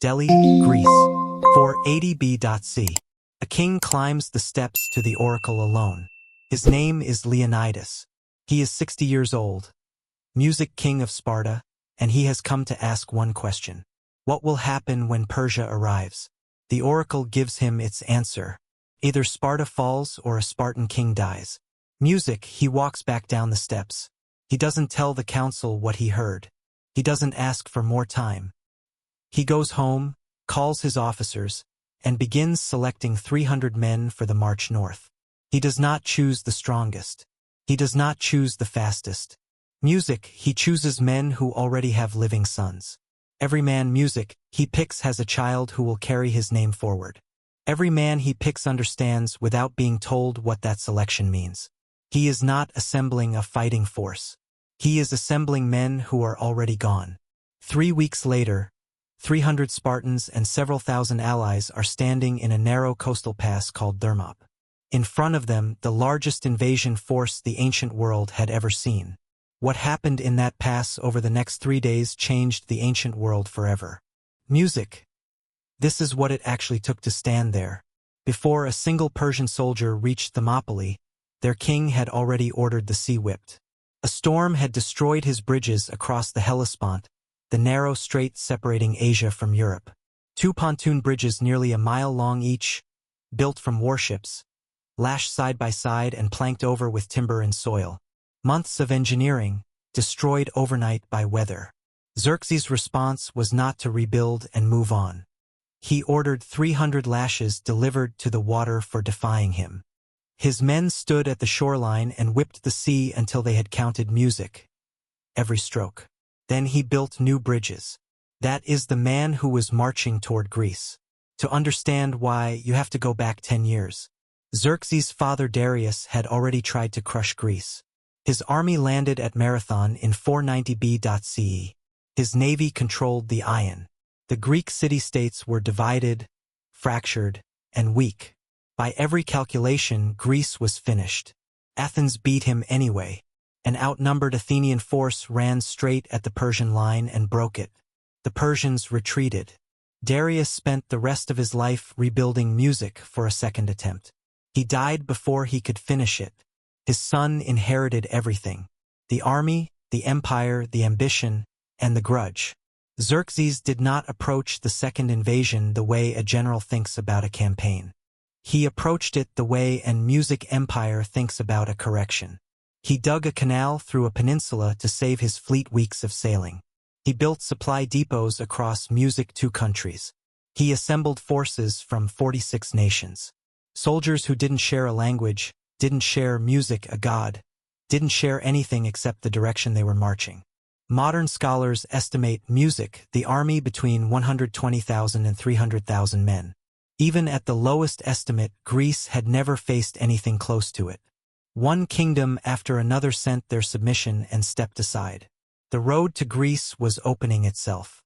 Delhi, Greece. 480 B.C. A king climbs the steps to the oracle alone. His name is Leonidas. He is 60 years old, music king of Sparta, and he has come to ask one question. What will happen when Persia arrives? The oracle gives him its answer. Either Sparta falls or a Spartan king dies. Music, he walks back down the steps. He doesn't tell the council what he heard. He doesn't ask for more time. He goes home, calls his officers, and begins selecting 300 men for the march north. He does not choose the strongest. He does not choose the fastest. Music, he chooses men who already have living sons. Every man music he picks has a child who will carry his name forward. Every man he picks understands without being told what that selection means. He is not assembling a fighting force. He is assembling men who are already gone. 3 weeks later, 300 Spartans and several thousand allies are standing in a narrow coastal pass called Thermopylae. In front of them, the largest invasion force the ancient world had ever seen. What happened in that pass over the next 3 days changed the ancient world forever. Music. This is what it actually took to stand there. Before a single Persian soldier reached Thermopylae, their king had already ordered the sea whipped. A storm had destroyed his bridges across the Hellespont, the narrow strait separating Asia from Europe. 2 pontoon bridges nearly a mile long each, built from warships, lashed side by side and planked over with timber and soil. Months of engineering, destroyed overnight by weather. Xerxes' response was not to rebuild and move on. He ordered 300 lashes delivered to the water for defying him. His men stood at the shoreline and whipped the sea until they had counted music. Every stroke. Then he built new bridges. That is the man who was marching toward Greece. To understand why, you have to go back 10 years. Xerxes' father Darius had already tried to crush Greece. His army landed at Marathon in 490 B.C. His navy controlled the Ion. The Greek city-states were divided, fractured, and weak. By every calculation, Greece was finished. Athens beat him anyway. An outnumbered Athenian force ran straight at the Persian line and broke it. The Persians retreated. Darius spent the rest of his life rebuilding music for a second attempt. He died before he could finish it. His son inherited everything: the army, the empire, the ambition, and the grudge. Xerxes did not approach the second invasion the way a general thinks about a campaign. He approached it the way an music empire thinks about a correction. He dug a canal through a peninsula to save his fleet weeks of sailing. He built supply depots across music 2 countries. He assembled forces from 46 nations. Soldiers who didn't share a language, didn't share music, a god, didn't share anything except the direction they were marching. Modern scholars estimate music, the army, between 120,000 and 300,000 men. Even at the lowest estimate, Greece had never faced anything close to it. One kingdom after another sent their submission and stepped aside. The road to Greece was opening itself.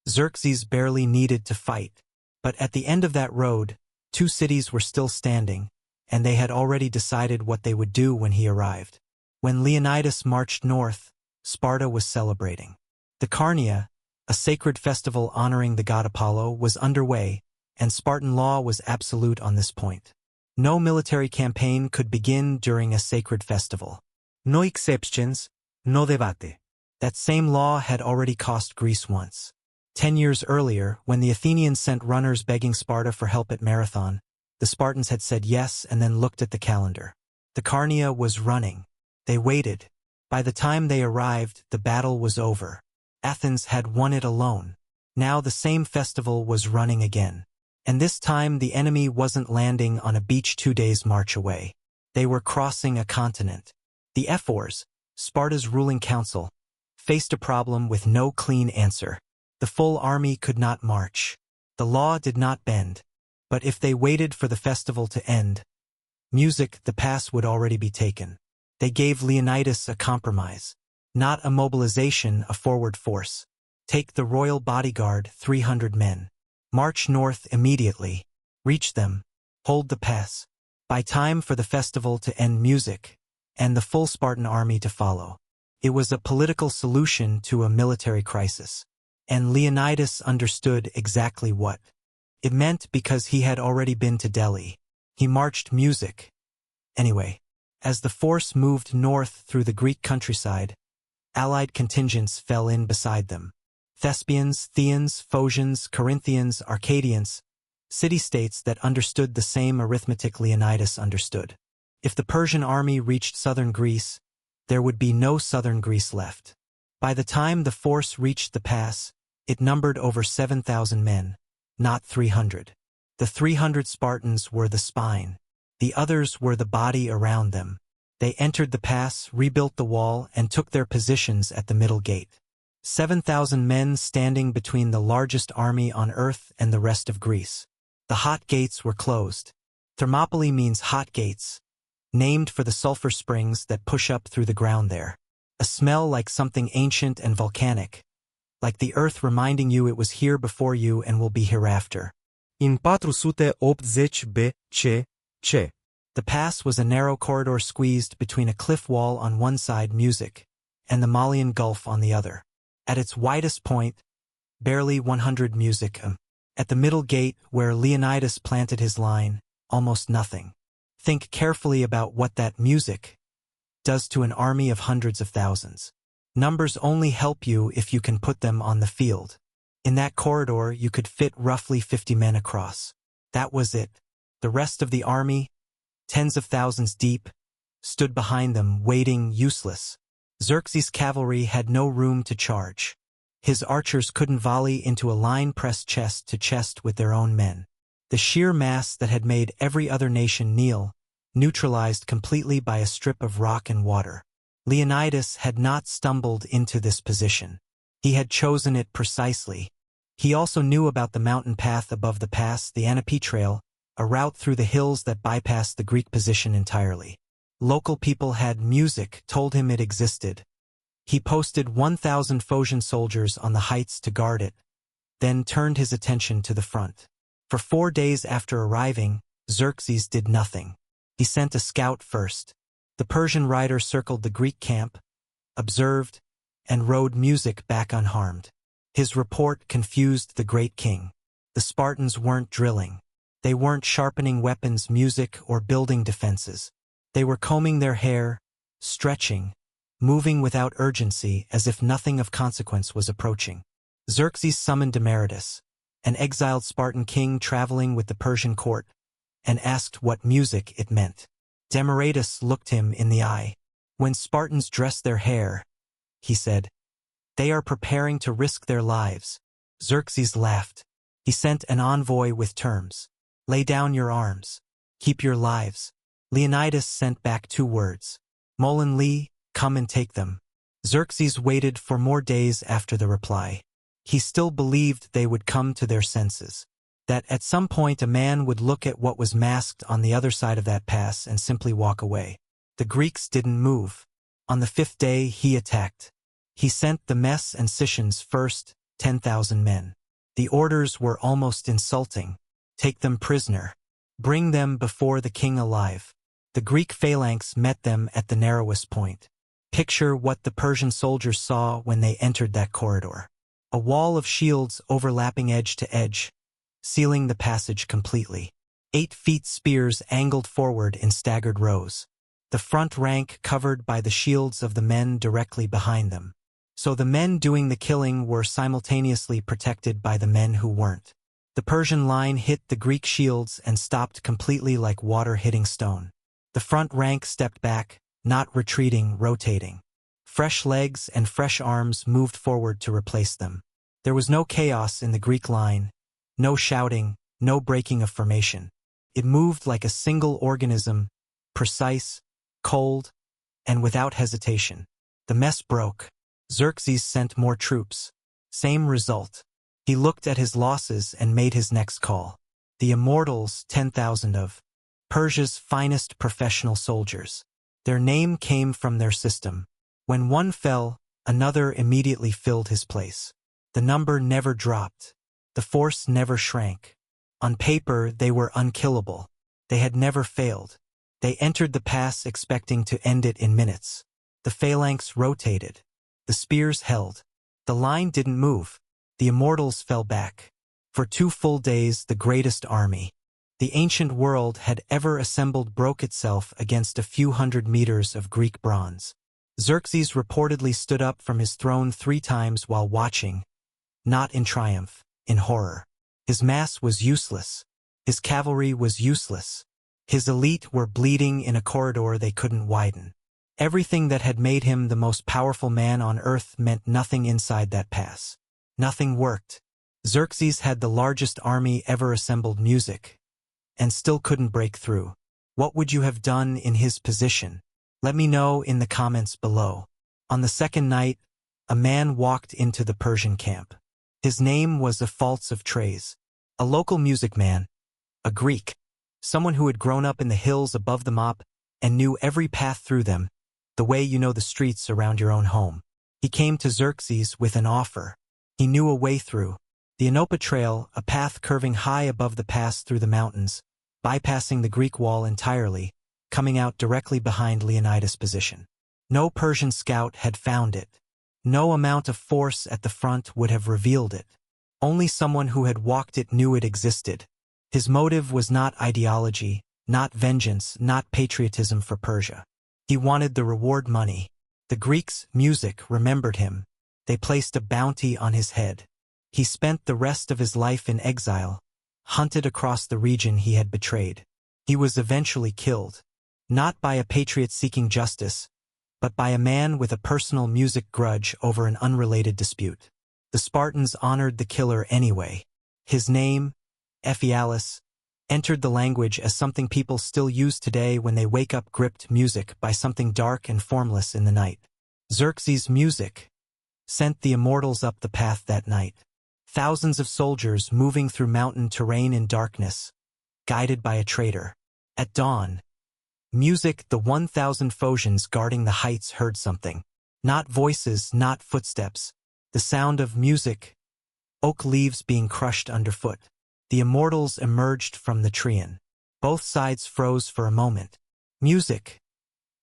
Xerxes barely needed to fight. But at the end of that road, 2 cities were still standing, and they had already decided what they would do when he arrived. When Leonidas marched north, Sparta was celebrating. The Carnia, a sacred festival honoring the god Apollo, was underway, and Spartan law was absolute on this point. No military campaign could begin during a sacred festival. No exceptions, no debate. That same law had already cost Greece once. 10 years earlier, when the Athenians sent runners begging Sparta for help at Marathon, the Spartans had said yes and then looked at the calendar. The Carnia was running. They waited. By the time they arrived, the battle was over. Athens had won it alone. Now the same festival was running again. And this time the enemy wasn't landing on a beach 2 days' march away. They were crossing a continent. The Ephors, Sparta's ruling council, faced a problem with no clean answer. The full army could not march. The law did not bend. But if they waited for the festival to end, music, the pass would already be taken. They gave Leonidas a compromise. Not a mobilization, a forward force. Take the royal bodyguard, 300 men. March north immediately. Reach them. Hold the pass. By time for the festival to end, music, and the full Spartan army to follow. It was a political solution to a military crisis. And Leonidas understood exactly what it meant because he had already been to Delhi. He marched music. Anyway, as the force moved north through the Greek countryside, allied contingents fell in beside them. Thespians, Chians, Phocians, Corinthians, Arcadians, city-states that understood the same arithmetic Leonidas understood. If the Persian army reached southern Greece, there would be no southern Greece left. By the time the force reached the pass, it numbered over 7,000 men, not 300. The 300 Spartans were the spine. The others were the body around them. They entered the pass, rebuilt the wall, and took their positions at the middle gate. 7,000 men standing between the largest army on earth and the rest of Greece. The hot gates were closed. Thermopylae means hot gates, named for the sulfur springs that push up through the ground there. A smell like something ancient and volcanic, like the earth reminding you it was here before you and will be hereafter. In 480 BC. The pass was a narrow corridor squeezed between a cliff wall on one side, music, and the Malian Gulf on the other. At its widest point, barely 100 music. At the middle gate, where Leonidas planted his line, almost nothing. Think carefully about what that music does to an army of hundreds of thousands. Numbers only help you if you can put them on the field. In that corridor, you could fit roughly 50 men across. That was it. The rest of the army, tens of thousands deep, stood behind them, waiting, useless. Xerxes' cavalry had no room to charge. His archers couldn't volley into a line pressed chest to chest with their own men. The sheer mass that had made every other nation kneel, neutralized completely by a strip of rock and water. Leonidas had not stumbled into this position. He had chosen it precisely. He also knew about the mountain path above the pass, the Anapi Trail, a route through the hills that bypassed the Greek position entirely. Local people had music, told him it existed. He posted 1,000 Phocian soldiers on the heights to guard it, then turned his attention to the front. For 4 days after arriving, Xerxes did nothing. He sent a scout first. The Persian rider circled the Greek camp, observed, and rode music back unharmed. His report confused the great king. The Spartans weren't drilling. They weren't sharpening weapons, music, or building defenses. They were combing their hair, stretching, moving without urgency as if nothing of consequence was approaching. Xerxes summoned Demaratus, an exiled Spartan king traveling with the Persian court, and asked what music it meant. Demaratus looked him in the eye. When Spartans dress their hair, he said, they are preparing to risk their lives. Xerxes laughed. He sent an envoy with terms. Lay down your arms. Keep your lives. Leonidas sent back 2 words. Molin Lee, come and take them. Xerxes waited for more days after the reply. He still believed they would come to their senses. That at some point a man would look at what was masked on the other side of that pass and simply walk away. The Greeks didn't move. On the 5th day he attacked. He sent the Mess and Scythians first, 10,000 men. The orders were almost insulting. Take them prisoner. Bring them before the king alive. The Greek phalanx met them at the narrowest point. Picture what the Persian soldiers saw when they entered that corridor. A wall of shields overlapping edge to edge, sealing the passage completely. 8 feet spears angled forward in staggered rows. The front rank covered by the shields of the men directly behind them. So the men doing the killing were simultaneously protected by the men who weren't. The Persian line hit the Greek shields and stopped completely like water hitting stone. The front rank stepped back, not retreating, rotating. Fresh legs and fresh arms moved forward to replace them. There was no chaos in the Greek line, no shouting, no breaking of formation. It moved like a single organism, precise, cold, and without hesitation. The mess broke. Xerxes sent more troops. Same result. He looked at his losses and made his next call. The immortals, 10,000 of Persia's finest professional soldiers. Their name came from their system. When one fell, another immediately filled his place. The number never dropped. The force never shrank. On paper, they were unkillable. They had never failed. They entered the pass expecting to end it in minutes. The phalanx rotated. The spears held. The line didn't move. The immortals fell back. For 2 full days, the greatest army the ancient world had ever assembled broke itself against a few hundred meters of Greek bronze. Xerxes reportedly stood up from his throne 3 times while watching, not in triumph, in horror. His mass was useless. His cavalry was useless. His elite were bleeding in a corridor they couldn't widen. Everything that had made him the most powerful man on earth meant nothing inside that pass. Nothing worked. Xerxes had the largest army ever assembled music, and still couldn't break through. What would you have done in his position? Let me know in the comments below. On the second night, a man walked into the Persian camp. His name was Ephaltes of Trays, a local music man, a Greek, someone who had grown up in the hills above the mop and knew every path through them, the way you know the streets around your own home. He came to Xerxes with an offer. He knew a way through the Enopa Trail, a path curving high above the pass through the mountains, bypassing the Greek wall entirely, coming out directly behind Leonidas' position. No Persian scout had found it. No amount of force at the front would have revealed it. Only someone who had walked it knew it existed. His motive was not ideology, not vengeance, not patriotism for Persia. He wanted the reward money. The Greeks' music remembered him. They placed a bounty on his head. He spent the rest of his life in exile, hunted across the region he had betrayed. He was eventually killed, not by a patriot seeking justice, but by a man with a personal music grudge over an unrelated dispute. The Spartans honored the killer anyway. His name, Ephialus, entered the language as something people still use today when they wake up gripped music by something dark and formless in the night. Xerxes' music sent the immortals up the path that night. Thousands of soldiers moving through mountain terrain in darkness, guided by a traitor. At dawn, music, the 1,000 Phocians guarding the heights heard something. Not voices, not footsteps. The sound of music, oak leaves being crushed underfoot. The immortals emerged from the Trian. Both sides froze for a moment. Music.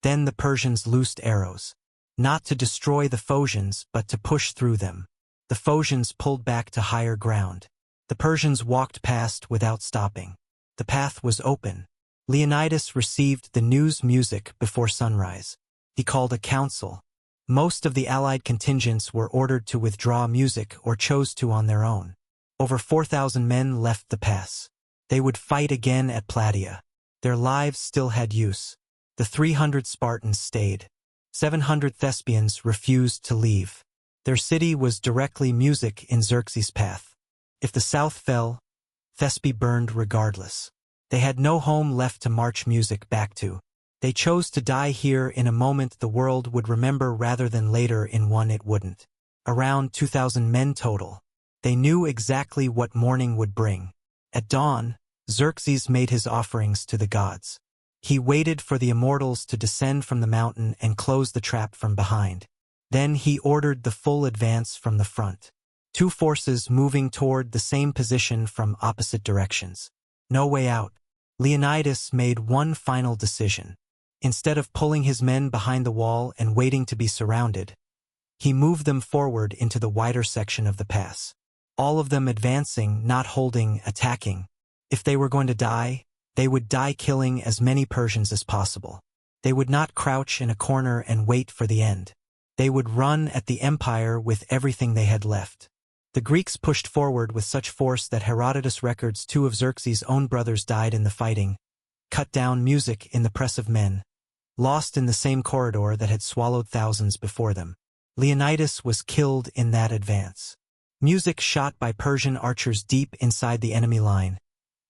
Then the Persians loosed arrows. Not to destroy the Phocians, but to push through them. The Phocians pulled back to higher ground. The Persians walked past without stopping. The path was open. Leonidas received the news music before sunrise. He called a council. Most of the allied contingents were ordered to withdraw music or chose to on their own. Over 4,000 men left the pass. They would fight again at Plataea. Their lives still had use. The 300 Spartans stayed. 700 Thespians refused to leave. Their city was directly music in Xerxes' path. If the south fell, Thespi burned regardless. They had no home left to march music back to. They chose to die here in a moment the world would remember rather than later in one it wouldn't. Around 2,000 men total. They knew exactly what morning would bring. At dawn, Xerxes made his offerings to the gods. He waited for the immortals to descend from the mountain and close the trap from behind. Then he ordered the full advance from the front. 2 forces moving toward the same position from opposite directions. No way out. Leonidas made one final decision. Instead of pulling his men behind the wall and waiting to be surrounded, he moved them forward into the wider section of the pass. All of them advancing, not holding, attacking. If they were going to die, they would die killing as many Persians as possible. They would not crouch in a corner and wait for the end. They would run at the empire with everything they had left. The Greeks pushed forward with such force that Herodotus records 2 of Xerxes' own brothers died in the fighting, cut down music in the press of men, lost in the same corridor that had swallowed thousands before them. Leonidas was killed in that advance. Music shot by Persian archers deep inside the enemy line,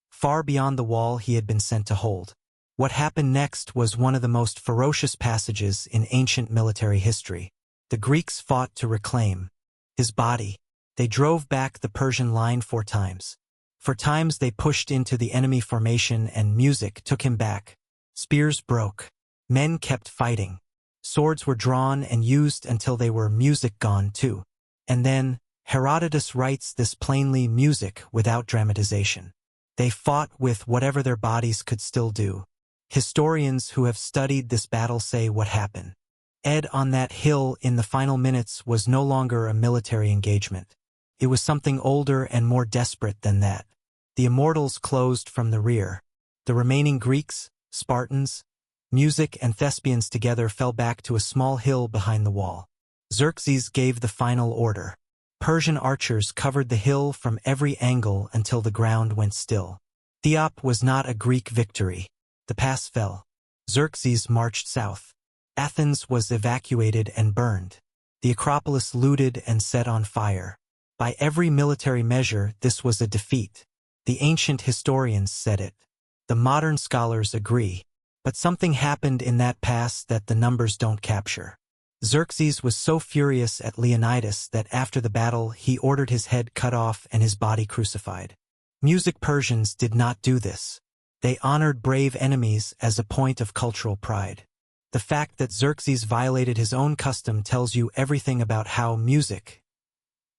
far beyond the wall he had been sent to hold. What happened next was one of the most ferocious passages in ancient military history. The Greeks fought to reclaim his body. They drove back the Persian line 4 times. 4 times they pushed into the enemy formation and music took him back. Spears broke. Men kept fighting. Swords were drawn and used until they were music gone too. And then, Herodotus writes this plainly, music without dramatization. They fought with whatever their bodies could still do. Historians who have studied this battle say what happened. On that hill in the final minutes was no longer a military engagement. It was something older and more desperate than that. The immortals closed from the rear. The remaining Greeks, Spartans, music and Thespians together fell back to a small hill behind the wall. Xerxes gave the final order. Persian archers covered the hill from every angle until the ground went still. Theop was not a Greek victory. The pass fell. Xerxes marched south. Athens was evacuated and burned. The Acropolis looted and set on fire. By every military measure, this was a defeat. The ancient historians said it. The modern scholars agree. But something happened in that pass that the numbers don't capture. Xerxes was so furious at Leonidas that after the battle he ordered his head cut off and his body crucified. Music Persians did not do this. They honored brave enemies as a point of cultural pride. The fact that Xerxes violated his own custom tells you everything about how music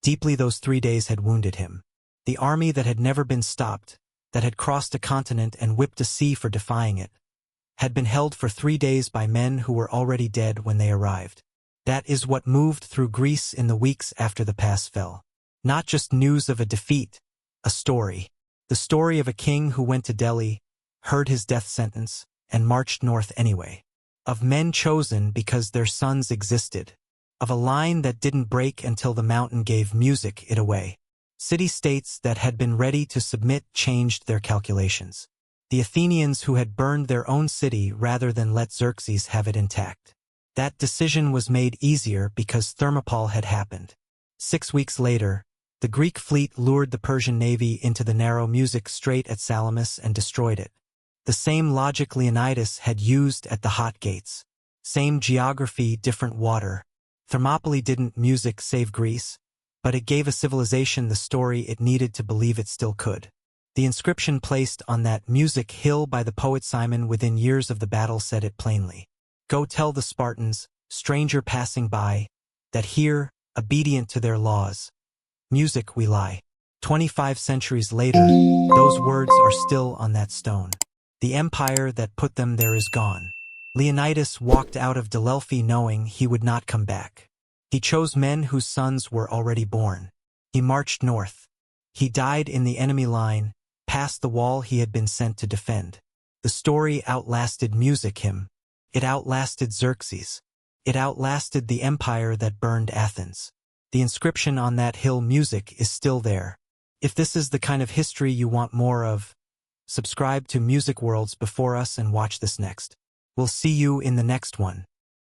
deeply those 3 days had wounded him. The army that had never been stopped, that had crossed a continent and whipped a sea for defying it, had been held for 3 days by men who were already dead when they arrived. That is what moved through Greece in the weeks after the pass fell. Not just news of a defeat, a story. The story of a king who went to Delhi, heard his death sentence, and marched north anyway. Of men chosen because their sons existed. Of a line that didn't break until the mountain gave music it away. City-states that had been ready to submit changed their calculations. The Athenians who had burned their own city rather than let Xerxes have it intact. That decision was made easier because Thermopylae had happened. 6 weeks later, the Greek fleet lured the Persian navy into the narrow music strait at Salamis and destroyed it. The same logic Leonidas had used at the Hot Gates. Same geography, different water. Thermopylae didn't music save Greece, but it gave a civilization the story it needed to believe it still could. The inscription placed on that music hill by the poet Simon within years of the battle said it plainly. Go tell the Spartans, stranger passing by, that here, obedient to their laws, music we lie. 25 centuries later, those words are still on that stone. The empire that put them there is gone. Leonidas walked out of Delphi knowing he would not come back. He chose men whose sons were already born. He marched north. He died in the enemy line, past the wall he had been sent to defend. The story outlasted music him. It outlasted Xerxes. It outlasted the empire that burned Athens. The inscription on that hill music is still there. If this is the kind of history you want more of, subscribe to Music Worlds before us and watch this next. We'll see you in the next one.